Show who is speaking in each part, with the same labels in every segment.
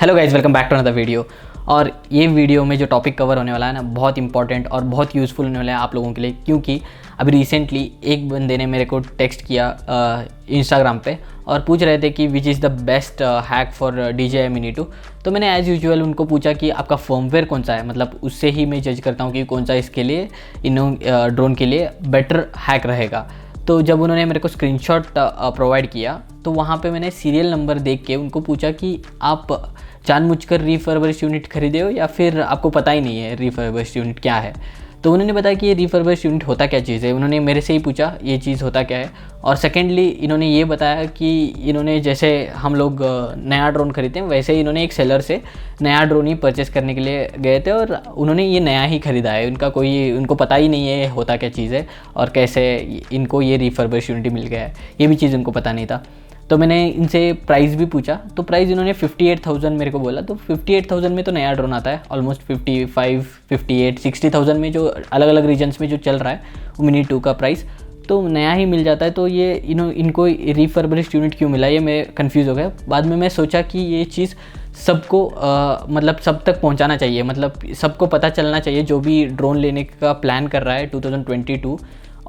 Speaker 1: Hello guys, welcome back to another video. और ये video में जो टॉपिक कवर होने वाला है ना, बहुत इंपॉर्टेंट और बहुत यूज़फुल होने वाला है आप लोगों के लिए, क्योंकि अभी रिसेंटली एक बंदे ने मेरे को टेक्स्ट किया इंस्टाग्राम पे और पूछ रहे थे कि which is the best hack for DJI Mini 2। तो मैंने एज़ यूजुअल उनको पूछा कि आपका फर्मवेयर कौन सा है, मतलब उससे ही मैं जज करता हूँ कि कौन सा इसके लिए ड्रोन के लिए बेटर हैक रहेगा। तो जब उन्होंने मेरे को स्क्रीनशॉट प्रोवाइड किया तो वहाँ पे मैंने सीरियल नंबर देख के उनको पूछा कि आप जानबूझकर रिफर्बिश्ड यूनिट खरीदे हो या फिर आपको पता ही नहीं है रिफर्बिश्ड यूनिट क्या है। तो उन्होंने बताया कि ये रिफर्बिश्ड यूनिट होता क्या चीज़ है। उन्होंने मेरे से ही पूछा ये चीज़ होता क्या है, और सेकेंडली इन्होंने ये बताया कि इन्होंने जैसे हम लोग नया ड्रोन खरीदते हैं वैसे ही इन्होंने एक सेलर से नया ड्रोन ही परचेस करने के लिए गए थे और उन्होंने ये नया ही ख़रीदा है। उनको पता ही नहीं है होता क्या चीज़ है और कैसे इनको ये रिफर्बिश्ड यूनिट मिल गया है, ये भी चीज़ उनको पता नहीं था। तो मैंने इनसे प्राइस भी पूछा, तो प्राइस इन्होंने 58,000 मेरे को बोला। तो 58,000 में तो नया ड्रोन आता है, ऑलमोस्ट 55, 58, 60,000 में जो अलग अलग रीजन्स में जो चल रहा है वो Mini 2 का प्राइस तो नया ही मिल जाता है। तो ये इनको रिफर्बिश्ड यूनिट क्यों मिला, ये मैं कंफ्यूज हो गया। बाद में मैं सोचा कि ये चीज़ सबको मतलब सब तक पहुंचाना चाहिए, मतलब सबको पता चलना चाहिए जो भी ड्रोन लेने का प्लान कर रहा है 2022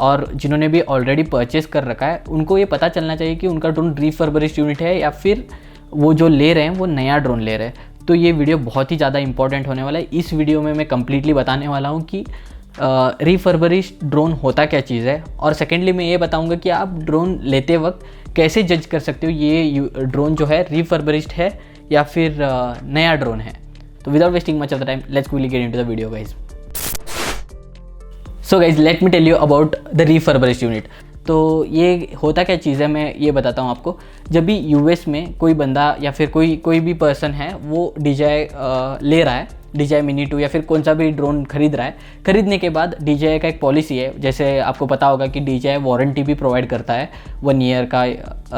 Speaker 1: और जिन्होंने भी ऑलरेडी परचेस कर रखा है उनको ये पता चलना चाहिए कि उनका ड्रोन रिफर्बिश्ड यूनिट है या फिर वो जो ले रहे हैं वो नया ड्रोन ले रहे हैं। तो ये वीडियो बहुत ही ज़्यादा इंपॉर्टेंट होने वाला है। इस वीडियो में मैं कम्प्लीटली बताने वाला हूँ कि रिफर्बिश्ड ड्रोन होता क्या चीज़ है, और सेकेंडली मैं ये बताऊँगा कि आप ड्रोन लेते वक्त कैसे जज कर सकते हो ये ड्रोन जो है रिफर्बिश्ड है या फिर नया ड्रोन है। तो without wasting much of the time let's quickly get into the video guys. So guys let me tell you about the refurbished unit. तो ये होता क्या चीज़ है मैं ये बताता हूँ आपको। जब भी US में कोई बंदा या फिर कोई भी पर्सन है वो DJI ले रहा है, DJI Mini 2 या फिर कौन सा भी ड्रोन खरीद रहा है, खरीदने के बाद DJI का एक पॉलिसी है, जैसे आपको पता होगा कि DJI वारंटी भी प्रोवाइड करता है 1 ईयर का,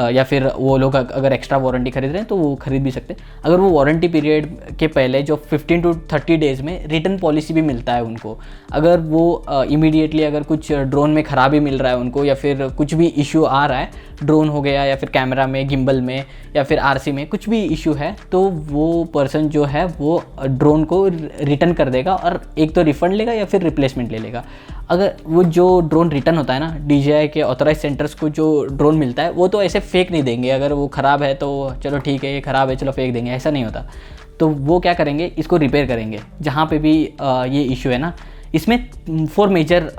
Speaker 1: या फिर वो लोग अगर एक्स्ट्रा वारंटी खरीद रहे हैं तो वो खरीद भी सकते हैं। अगर वो वारंटी पीरियड के पहले जो 15 to 30 डेज़ में रिटर्न पॉलिसी भी मिलता है उनको। अगर वो इमीडिएटली अगर कुछ ड्रोन में ख़राबी मिल रहा है उनको या फिर कुछ भी इशू आ रहा है, ड्रोन हो गया या फिर कैमरा में, गिम्बल में या फिर RC में कुछ भी इशू है, तो वो पर्सन जो है वो ड्रोन को रिटर्न कर देगा और एक तो रिफ़ंड लेगा या फिर रिप्लेसमेंट ले लेगा। अगर वो जो ड्रोन रिटर्न होता है ना, DJI के ऑथराइज सेंटर्स को जो ड्रोन मिलता है वो तो ऐसे फेंक नहीं देंगे। अगर वो ख़राब है तो चलो ठीक है, ये ख़राब है चलो फेंक देंगे, ऐसा नहीं होता। तो वो क्या करेंगे, इसको रिपेयर करेंगे। जहाँ पे भी ये इशू है ना, इसमें 4 मेजर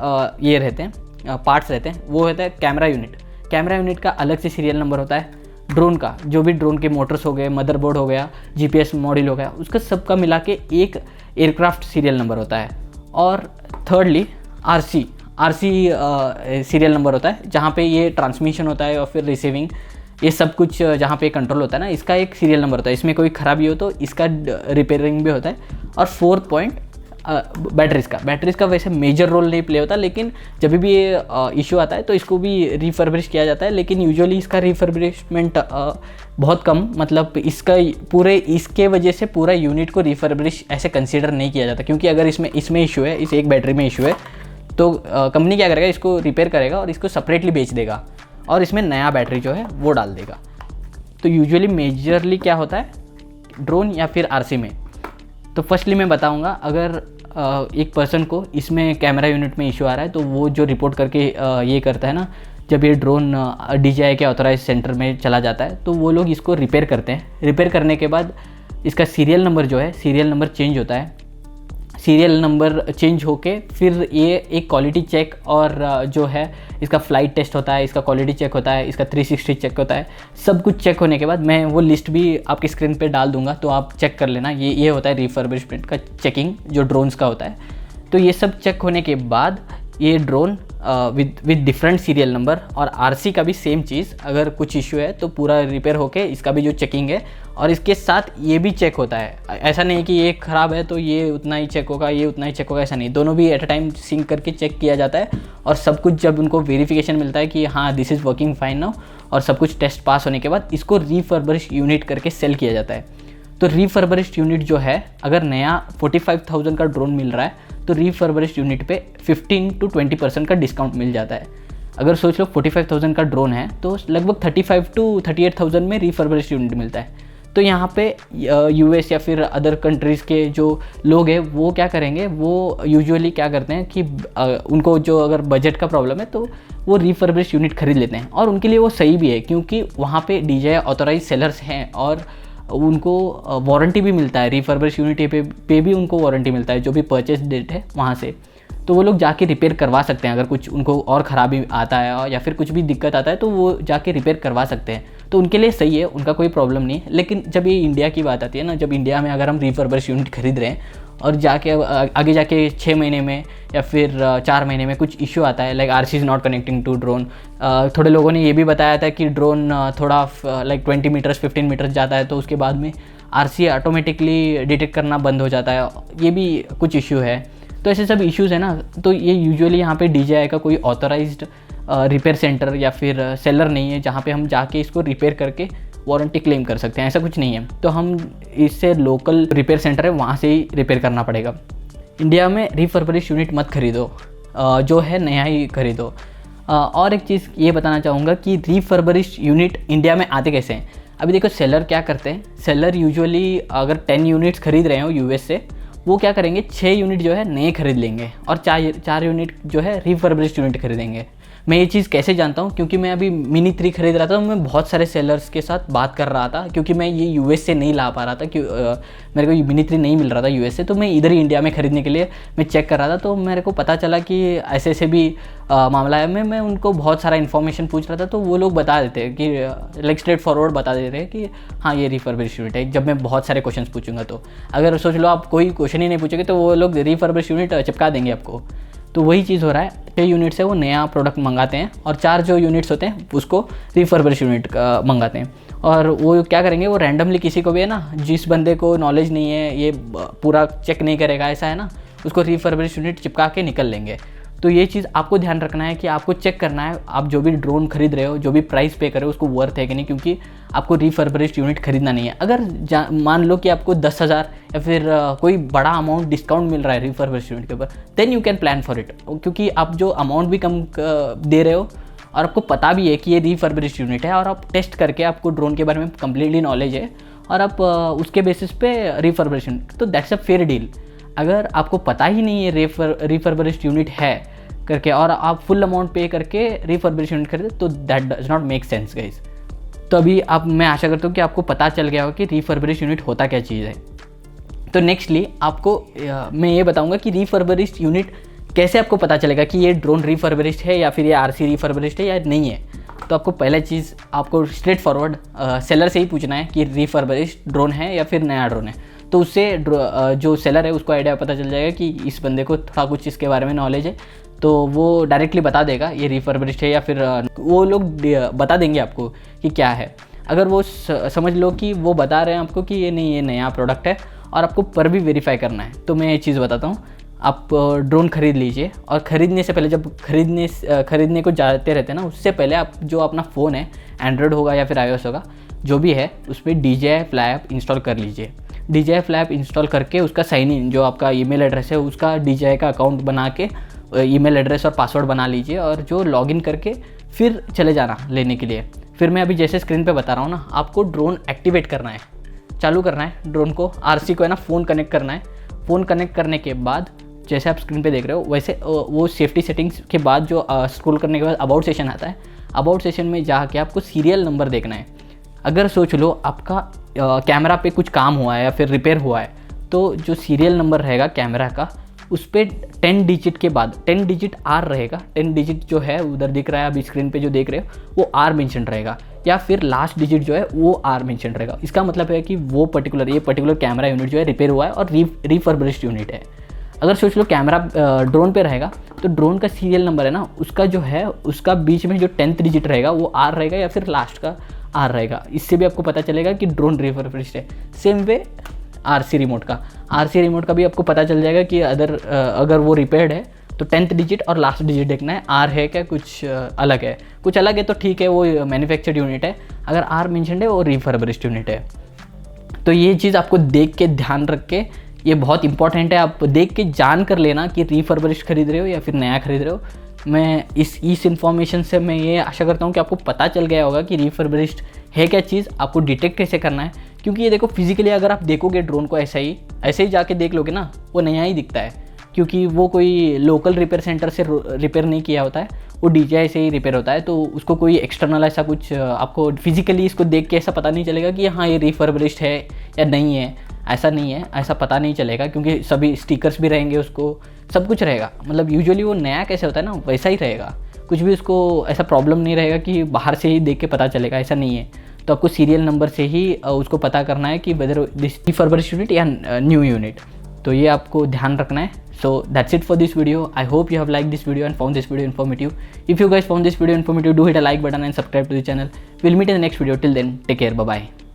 Speaker 1: ये रहते हैं, पार्ट्स रहते हैं। वो होता है कैमरा यूनिट का अलग से सीरियल नंबर होता है। ड्रोन का जो भी ड्रोन के मोटर्स हो गए, मदरबोर्ड हो गया, GPS मॉड्यूल हो गया, उसका सबका मिला के एक एयरक्राफ्ट सीरियल नंबर होता है। और थर्डली RC सीरियल नंबर होता है, जहाँ पे ये ट्रांसमिशन होता है और फिर रिसीविंग, ये सब कुछ जहाँ पे कंट्रोल होता है ना, इसका एक सीरियल नंबर होता है। इसमें कोई ख़राबी हो तो इसका रिपेयरिंग भी होता है। और 4th पॉइंट बैटरीज़ का वैसे मेजर रोल नहीं प्ले होता, लेकिन जब भी ये इशू आता है तो इसको भी रिफर्बिश किया जाता है। लेकिन यूजुअली इसका रिफर्बिशमेंट बहुत कम, मतलब इसके वजह से पूरा यूनिट को रिफर्बिश ऐसे कंसीडर नहीं किया जाता, क्योंकि अगर इसमें इशू है, इस एक बैटरी में इशू है, तो कंपनी क्या करेगा, इसको रिपेयर करेगा और इसको सेपरेटली बेच देगा और इसमें नया बैटरी जो है वो डाल देगा। तो यूजुअली मेजरली क्या होता है ड्रोन या फिर RC में। तो फर्स्टली मैं बताऊंगा, अगर एक पर्सन को इसमें कैमरा यूनिट में इशू आ रहा है तो वो जो रिपोर्ट करके ये करता है ना, जब ये ड्रोन DJI के ऑथराइज सेंटर में चला जाता है तो वो लोग इसको रिपेयर करते हैं। रिपेयर करने के बाद इसका सीरियल नंबर जो है, सीरियल नंबर चेंज होता है। सीरियल नंबर चेंज होके फिर ये एक क्वालिटी चेक और जो है इसका फ़्लाइट टेस्ट होता है, इसका क्वालिटी चेक होता है, इसका 360 चेक होता है। सब कुछ चेक होने के बाद मैं वो लिस्ट भी आपकी स्क्रीन पे डाल दूंगा, तो आप चेक कर लेना। ये होता है रिफर्बिशमेंट का चेकिंग जो ड्रोन्स का होता है। तो ये सब चेक होने के बाद ये drone with different serial number और RC का भी सेम चीज़, अगर कुछ इशू है तो पूरा रिपेयर होके इसका भी जो चेकिंग है और इसके साथ ये भी चेक होता है। ऐसा नहीं कि ये ख़राब है तो ये उतना ही चेक होगा, ये उतना ही चेक होगा, ऐसा नहीं। दोनों भी एट अ टाइम सिंक करके चेक किया जाता है और सब कुछ जब उनको वेरिफिकेशन मिलता है कि हाँ this is working fine now और सब कुछ टेस्ट पास होने के बाद इसको रिफर्बिश्ड यूनिट करके सेल किया जाता है। तो रिफर्बिश्ड यूनिट जो है, अगर नया 45,000 का ड्रोन मिल रहा है तो रिफर्बिश्ड यूनिट पे 15 to 20% का डिस्काउंट मिल जाता है। अगर सोच लो 45,000 का ड्रोन है तो लगभग 35 to 38,000 में रिफर्बिश्ड यूनिट मिलता है। तो यहाँ पे यूएस या फिर अदर कंट्रीज़ के जो लोग हैं वो क्या करेंगे, वो यूजुअली क्या करते हैं कि उनको जो अगर बजट का प्रॉब्लम है तो वो रिफर्बिश्ड यूनिट खरीद लेते हैं, और उनके लिए वो सही भी है क्योंकि वहाँ पे DJI ऑथोराइज सेलर्स हैं और उनको वारंटी भी मिलता है, रिफर्बिश्ड यूनिट पे भी उनको वारंटी मिलता है जो भी परचेज डेट है वहाँ से। तो वो लोग जाके रिपेयर करवा सकते हैं, अगर कुछ उनको और ख़राबी आता है या फिर कुछ भी दिक्कत आता है तो वो जाके रिपेयर करवा सकते हैं। तो उनके लिए सही है, उनका कोई प्रॉब्लम नहीं है। लेकिन जब ये इंडिया की बात आती है ना, जब इंडिया में अगर हम रिफर्बिश्ड यूनिट खरीद रहे हैं और जाके आगे जाके 6 महीने में या फिर 4 महीने में कुछ इश्यू आता है, like RC is not connecting to drone. थोड़े लोगों ने ये भी बताया था कि ड्रोन थोड़ा लाइक 20 मीटर्स 15 मीटर्स जाता है तो उसके बाद में RC ऑटोमेटिकली डिटेक्ट करना बंद हो जाता है, ये भी कुछ इश्यू है। तो ऐसे सब इश्यूज़ है ना, तो ये यूजुअली यहाँ पे DJI का कोई ऑथराइज्ड रिपेयर सेंटर या फिर सेलर नहीं है जहाँ पे हम जाके इसको रिपेयर करके वारंटी क्लेम कर सकते हैं, ऐसा कुछ नहीं है। तो हम इससे लोकल रिपेयर सेंटर है वहाँ से ही रिपेयर करना पड़ेगा। इंडिया में रिफर्बिश्ड यूनिट मत खरीदो, जो है नया ही खरीदो। और एक चीज़ ये बताना चाहूँगा कि रिफर्बिश्ड यूनिट इंडिया में आते कैसे हैं। अभी देखो सेलर क्या करते हैं, सेलर यूजुअली अगर 10 यूनिट्स खरीद रहे हो यूएस से, वो क्या करेंगे 6 यूनिट जो है नए खरीद लेंगे और 4 यूनिट जो है रिफर्बिश्ड यूनिट खरीदेंगे। मैं ये चीज़ कैसे जानता हूँ, क्योंकि मैं अभी मिनी 3 खरीद रहा था तो मैं बहुत सारे सेलर्स के साथ बात कर रहा था, क्योंकि मैं ये यूएस से नहीं ला पा रहा था कि मेरे को मिनी 3 नहीं मिल रहा था यूएस से, तो मैं इधर ही इंडिया में ख़रीदने के लिए मैं चेक कर रहा था। तो मेरे को पता चला कि ऐसे ऐसे भी मामला है। मैं उनको बहुत सारा इन्फॉर्मेशन पूछ रहा था तो वो लोग बता देते हैं कि लाइक स्ट्रेट फॉरवर्ड बता देते हैं कि हाँ ये रिफर्बिश्ड यूनिट है, जब मैं बहुत सारे क्वेश्चन पूछूंगा तो। अगर सोच लो आप कोई क्वेश्चन ही नहीं पूछोगे तो वो लोग रिफर्बिश्ड यूनिट चिपका देंगे आपको। तो वही चीज़ हो रहा है, 6 यूनिट से वो नया प्रोडक्ट मंगाते हैं और 4 जो यूनिट्स होते हैं उसको रिफर्बिश्ड यूनिट मंगाते हैं। और वो क्या करेंगे, वो रैंडमली किसी को भी है ना, जिस बंदे को नॉलेज नहीं है, ये पूरा चेक नहीं करेगा ऐसा है ना, उसको रिफर्बिश्ड यूनिट चिपका के निकल लेंगे। तो ये चीज़ आपको ध्यान रखना है कि आपको चेक करना है आप जो भी ड्रोन खरीद रहे हो, जो भी प्राइस पे कर रहे हो उसको वर्थ है कि नहीं, क्योंकि आपको रिफर्बिश्ड यूनिट खरीदना नहीं है। अगर मान लो कि आपको 10,000 या फिर कोई बड़ा अमाउंट डिस्काउंट मिल रहा है रिफर्बिश्ड यूनिट के ऊपर, then you can plan for it, क्योंकि आप जो अमाउंट भी कम दे रहे हो और आपको पता भी है कि ये रिफर्बिश्ड यूनिट है और आप टेस्ट करके आपको ड्रोन के बारे में कम्प्लीटली नॉलेज है और आप उसके बेसिस पे रिफर्बिश्ड यूनिट, तो दैट्स अ फेयर डील। अगर आपको पता ही नहीं है रिफर्बिश्ड यूनिट है करके और आप फुल अमाउंट पे करके रिफर्बिश्ड यूनिट खरीदे, तो that does not make sense guys. तो अभी मैं आशा करता हूँ कि आपको पता चल गया हो कि रिफर्बिश्ड यूनिट होता क्या चीज़ है। तो नेक्स्टली आपको मैं ये बताऊँगा कि रिफर्बिश्ड यूनिट कैसे आपको पता चलेगा कि ये ड्रोन रिफर्बिश्ड है या फिर ये RC रिफर्बिश्ड है या नहीं है। तो आपको पहला चीज़ आपको स्ट्रेट फॉरवर्ड सेलर से ही पूछना है कि रिफर्बिश्ड ड्रोन है या फिर नया ड्रोन है। तो उससे जो सेलर है उसको आइडिया पता चल जाएगा कि इस बंदे को थोड़ा कुछ इसके बारे में नॉलेज है, तो वो डायरेक्टली बता देगा ये रिफर्बिश्ड है या फिर वो लोग बता देंगे आपको कि क्या है। अगर वो समझ लो कि वो बता रहे हैं आपको कि ये नहीं, ये नया प्रोडक्ट है और आपको पर भी वेरीफाई करना है, तो मैं ये चीज़ बताता हूँ। आप ड्रोन खरीद लीजिए और ख़रीदने से पहले, जब खरीदने को जाते रहते हैं ना, उससे पहले आप जो अपना फ़ोन है, एंड्रॉयड होगा या फिर iOS होगा, जो भी है उस पर DJI Fly ऐप इंस्टॉल कर लीजिए। DJI Fly ऐप इंस्टॉल करके उसका साइन इन, जो आपका ईमेल एड्रेस है उसका DJI का अकाउंट बना के ईमेल एड्रेस और पासवर्ड बना लीजिए और जो लॉगिन करके फिर चले जाना लेने के लिए। फिर मैं अभी जैसे स्क्रीन पे बता रहा हूँ ना, आपको ड्रोन एक्टिवेट करना है, चालू करना है ड्रोन को, RC को है ना फ़ोन कनेक्ट करना है। फ़ोन कनेक्ट करने के बाद जैसे आप स्क्रीन पे देख रहे हो वैसे वो सेफ्टी सेटिंग्स के बाद जो स्क्रॉल करने के बाद अबाउट सेशन आता है, अबाउट सेशन में जाके आपको सीरियल नंबर देखना है। अगर सोच लो आपका कैमरा पे कुछ काम हुआ है या फिर रिपेयर हुआ है, तो जो सीरियल नंबर रहेगा कैमरा का उस पर 10 डिजिट के बाद 10 डिजिट R रहेगा। 10 डिजिट जो है उधर दिख रहा है अभी स्क्रीन पे जो देख रहे हो वो R मेंशन रहेगा, या फिर लास्ट डिजिट जो है वो R मेंशन रहेगा। इसका मतलब है कि वो ये पर्टिकुलर कैमरा यूनिट जो है रिपेयर हुआ है और रिफर्बिश्ड यूनिट है। अगर सोच लो कैमरा ड्रोन पे रहेगा तो ड्रोन का सीरियल नंबर है ना, उसका जो है उसका बीच में जो 10th डिजिट रहेगा वो R रहेगा या फिर लास्ट का R रहेगा। इससे भी आपको पता चलेगा कि ड्रोन रिफर्बिश्ड है। सेम वे RC रिमोट का भी आपको पता चल जाएगा कि अगर वो रिपेयर्ड है तो 10th डिजिट और लास्ट डिजिट देखना है, R है क्या कुछ अलग है तो ठीक है, वो मैन्युफैक्चर्ड यूनिट है। अगर R मेंशन्ड है वो रिफर्बिश्ड यूनिट है। तो ये चीज़ आपको देख के ध्यान रख के, ये बहुत इंपॉर्टेंट है, आप देख के जान कर लेना कि रिफर्बिश्ड खरीद रहे हो या फिर नया खरीद रहे हो। मैं इस इन्फॉर्मेशन से मैं ये आशा करता हूँ कि आपको पता चल गया होगा कि रिफर्बिश्ड है क्या चीज़, आपको डिटेक्ट कैसे करना है। क्योंकि ये देखो फिजिकली अगर आप देखोगे ड्रोन को ऐसे ही जाके देख लोगे ना, वो नया ही दिखता है, क्योंकि वो कोई लोकल रिपेयर सेंटर से रिपेयर नहीं किया होता है, वो DJI से ही रिपेयर होता है। तो उसको कोई एक्सटर्नल ऐसा कुछ आपको फिजिकली इसको देख के ऐसा पता नहीं चलेगा कि हाँ ये रिफर्बिश्ड है या नहीं है, ऐसा नहीं है, ऐसा पता नहीं चलेगा, क्योंकि सभी स्टिकर्स भी रहेंगे, उसको सब कुछ रहेगा। मतलब यूजुअली वो नया कैसे होता है ना, वैसा ही रहेगा, कुछ भी उसको ऐसा प्रॉब्लम नहीं रहेगा कि बाहर से ही देख के पता चलेगा, ऐसा नहीं है। तो आपको सीरियल नंबर से ही उसको पता करना है कि वेदर दिस रिफर्बिश्ड यूनिट या न्यू यूनिट। तो ये आपको ध्यान रखना है। So that's it for this video. I hope you have liked this video and found this video informative. If you guys found this video informative, do hit a like button and subscribe to the channel. We'll meet in the next video. Till then, take care. Bye bye.